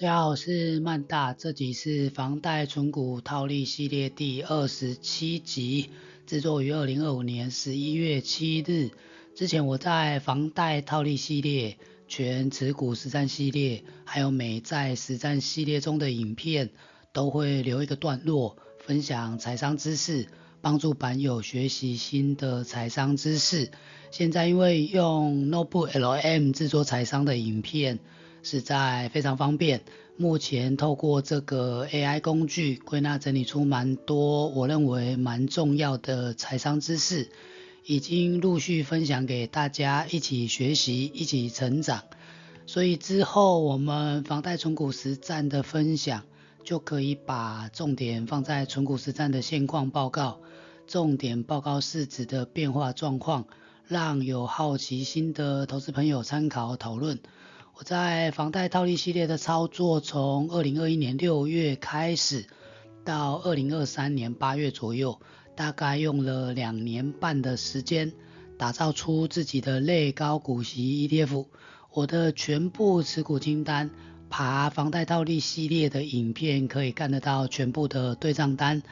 家好，我是曼大，这集是房贷存股套利系列第27集，制作于2025年11月7日。之前我在房贷套利系列、全持股实战系列，还有美债实战系列中的影片，都会留一个段落，分享财商知识，帮助版友学习新的财商知识。现在因为用 Notebook LM 制作财商的影片，实在非常方便。目前透过这个 AI 工具归纳整理出蛮多我认为蛮重要的财商知识，已经陆续分享给大家一起学习，一起成长。所以之后我们房贷存股实战的分享，就可以把重点放在存股实战的现况报告，重点报告市值的变化状况，让有好奇心的投资朋友参考讨论。我在房贷套利系列的操作，从2021年6月开始，到2023年8月左右，大概用了2年半的时间，打造出自己的类高股息 ETF。我的全部持股清单，爬房贷套利系列的影片可以看得到全部的对账单。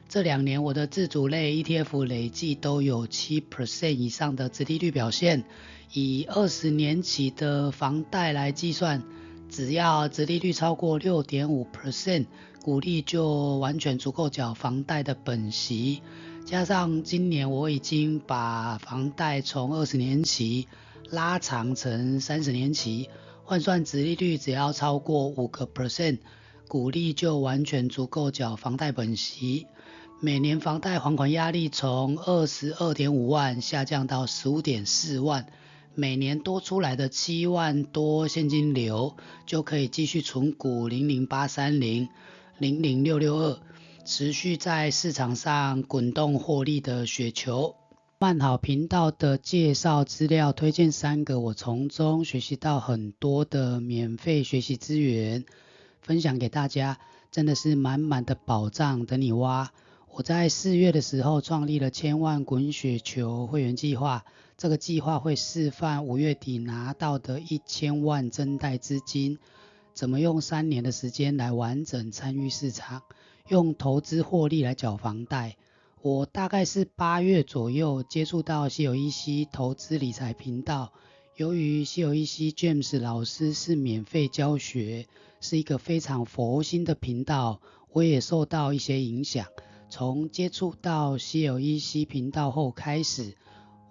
这2年我的自主类 ETF 累计都有 7% 以上的殖利率表现，以20年期的房贷来计算，只要殖利率超过 6.5%， 股利就完全足够缴房贷的本息。加上今年我已经把房贷从20年期拉长成30年期，换算殖利率只要超过 5%， 股利就完全足够缴房贷本息。每年房贷还款压力从 22.5 万下降到 15.4 万，每年多出来的7万多现金流，就可以继续存股00830、00662，持续在市场上滚动获利的雪球。曼好频道的介绍资料推荐3个我从中学习到很多的免费学习资源，分享给大家，真的是满满的宝藏等你挖。我在4月的时候创立了1000万滚雪球会员计划，这个计划会示范5月底拿到的1000万增贷资金，怎么用3年的时间来完整参与市场，用投资获利来缴房贷。我大概是8月左右接触到西有一西投资理财频道，由于西有一西 James 老师是免费教学，是一个非常佛心的频道，我也受到一些影响。从接触到西有一西频道后开始，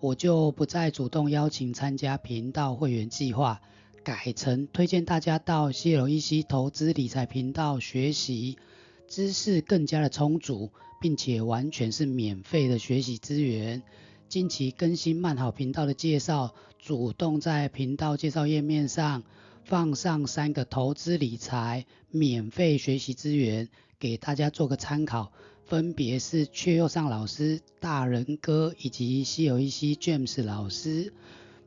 我就不再主动邀请参加频道会员计划，改成推荐大家到西有一西投资理财频道学习，知识更加的充足，并且完全是免费的学习资源。近期更新曼好频道的介绍，主动在频道介绍页面上放上3个投资理财免费学习资源，给大家做个参考，分别是阙佑尚老师、大人哥以及西有一西 James 老师。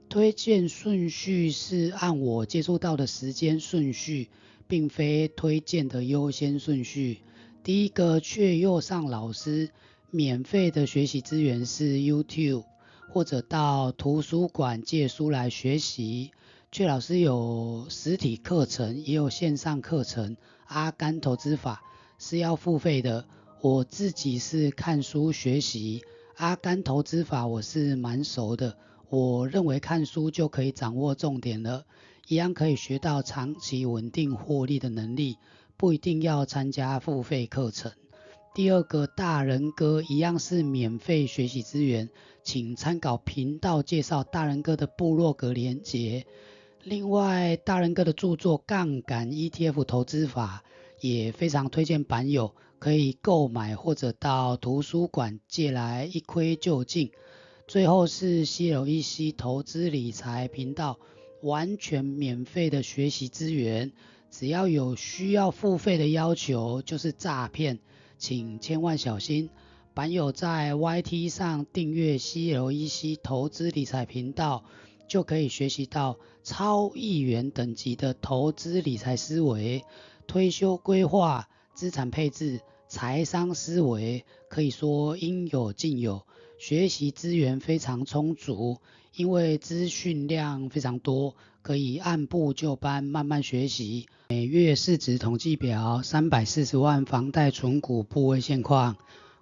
推荐顺序是按我接触到的时间顺序，并非推荐的优先顺序。第一个阙佑尚老师免费的学习资源是 YouTube， 或者到图书馆借书来学习。阙老师有实体课程，也有线上课程，阿甘投资法是要付费的。我自己是看书学习，阿甘投资法我是蛮熟的，我认为看书就可以掌握重点了，一样可以学到长期稳定获利的能力，不一定要参加付费课程。第二个大人哥一样是免费学习资源，请参考频道介绍大人哥的部落格连结。另外大人哥的著作杠杆 ETF 投资法也非常推荐版友可以购买，或者到图书馆借来一窥究竟。最后是西有一西投资理财频道完全免费的学习资源，只要有需要付费的要求就是诈骗，请千万小心。版友在 YT 上订阅西有一西投资理财频道，就可以学习到超亿元等级的投资理财思维、退休规划、资产配置、财商思维，可以说应有尽有，学习资源非常充足，因为资讯量非常多，可以按部就班慢慢学习。每月市值统计表，340万房贷存股部位现况，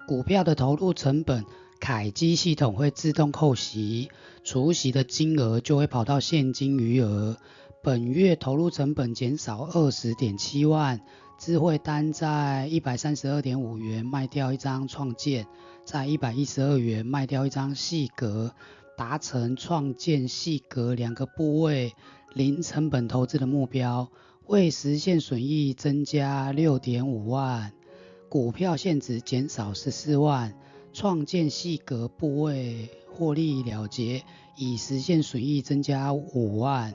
股票的投入成本，凯基系统会自动扣息，除息的金额就会跑到现金余额。本月投入成本减少 20.7 万，智慧单在 132.5 元卖掉一张创建，在112元卖掉一张细格，达成创建细格两个部位零成本投资的目标，未实现损益增加 6.5 万，股票现值减少14万，创建细格部位获利了结，已实现损益增加5万，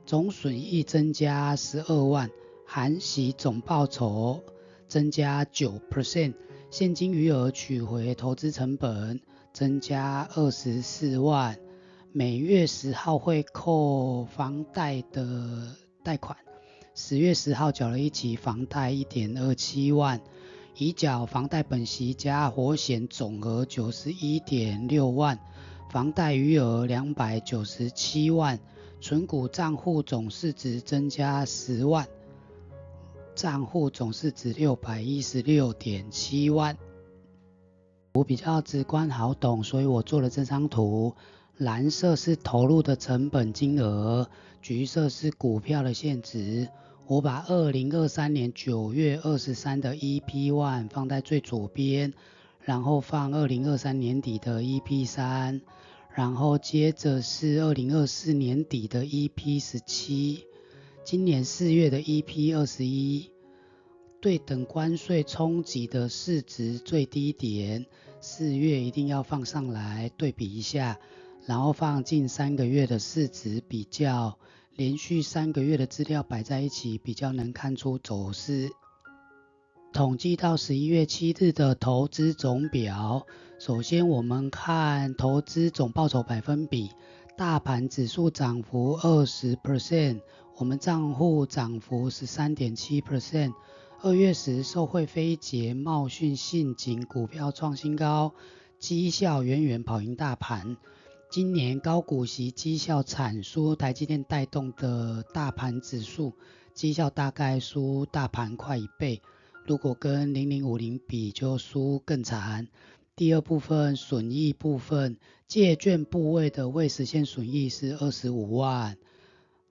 总损益增加12万，含息总报酬增加 9%， 现金余额取回投资成本增加24万，每月10号会扣房贷的贷款，10月10号缴了一期房贷 1.27 万，已缴房贷本息加活险总额 91.6 万，房贷余额297万，存股账户总市值增加10万，账户总市值 616.7 万。图比较直观好懂，所以我做了这张图。蓝色是投入的成本金额，橘色是股票的现值。我把2023年9月23的 EP1 放在最左边，然后放2023年底的 EP3， 然后接着是2024年底的 EP17， 今年4月的 EP21。对等关税冲击的市值最低点，4月一定要放上来对比一下，然后放近3个月的市值比较，连续3个月的资料摆在一起，比较能看出走势。统计到11月7日的投资总表，首先我们看投资总报酬百分比，大盘指数涨幅 20%， 我们账户涨幅 13.7%。2月时受惠非捷、茂讯、信景股票创新高，绩效远远跑赢大盘。今年高股息绩效产输台积电带动的大盘指数，绩效大概输大盘快1倍，如果跟0050比就输更惨。第二部分损益部分，借券部位的未实现损益是25万。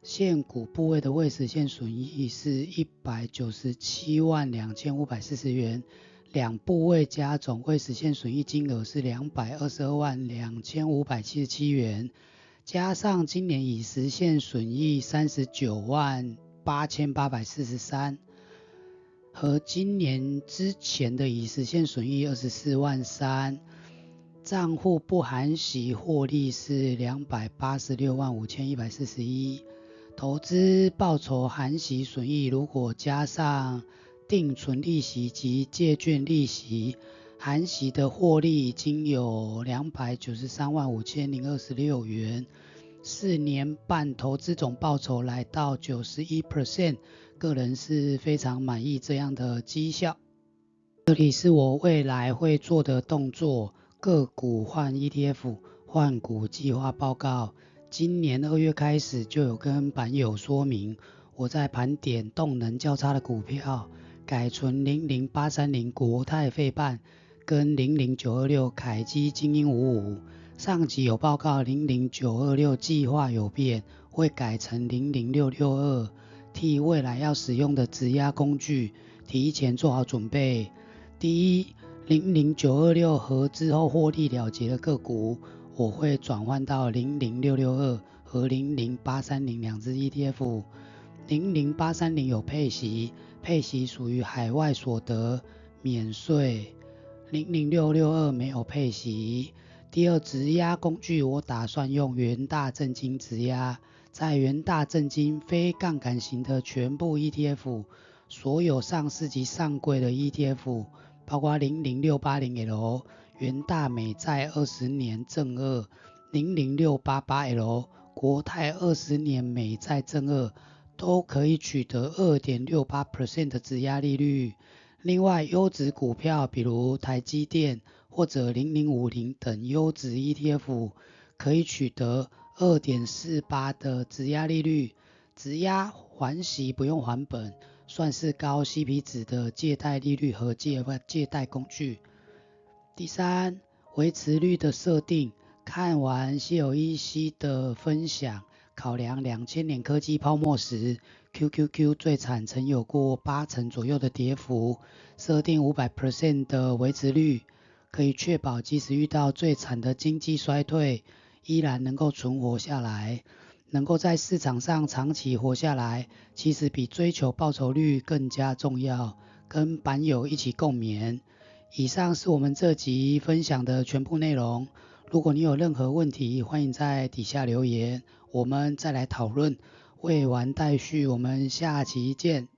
现股部位的未实现损益是197万2540元，两部位加总未实现损益金额是222万2577元，加上今年已实现损益39万8843，和今年之前的已实现损益24万3，账户不含息获利是286万5141。投资报酬含息损益如果加上定存利息及借券利息，含息的获利已经有293万5026元，4年半投资总报酬来到 91%， 个人是非常满意这样的绩效。这里是我未来会做的动作，个股换 ETF 换股计划报告。今年2月开始就有跟版友说明，我在盘点动能较差的股票，改存00830国泰费半跟00926凯基精英55。上集有报告00926计划有变，会改成00662，替未来要使用的质押工具提前做好准备。第一，00926合资后获利了结的个股，我会转换到00662和00830两支 ETF。00830有配息，配息属于海外所得，免税。00662没有配息。第二，质押工具我打算用元大证金质押，在元大证金非杠杆型的全部 ETF， 所有上市及上柜的 ETF， 包括00680L。元大美债20年正2 00688L 国泰20年美债正2都可以取得 2.68% 的质押利率。另外优质股票比如台积电或者0050等优质 ETF 可以取得2.48的质押利率，质押还息不用还本，算是高 CP 值的借贷利率和借贷工具。第三，维持率的设定，看完COEC 的分享，考量2000年科技泡沫时 QQQ 最惨曾有过80%左右的跌幅，设定 500% 的维持率，可以确保即使遇到最惨的经济衰退，依然能够存活下来，能够在市场上长期活下来，其实比追求报酬率更加重要。跟版友一起共勉。以上是我们这集分享的全部内容。如果你有任何问题，欢迎在底下留言，我们再来讨论。未完待续，我们下期见。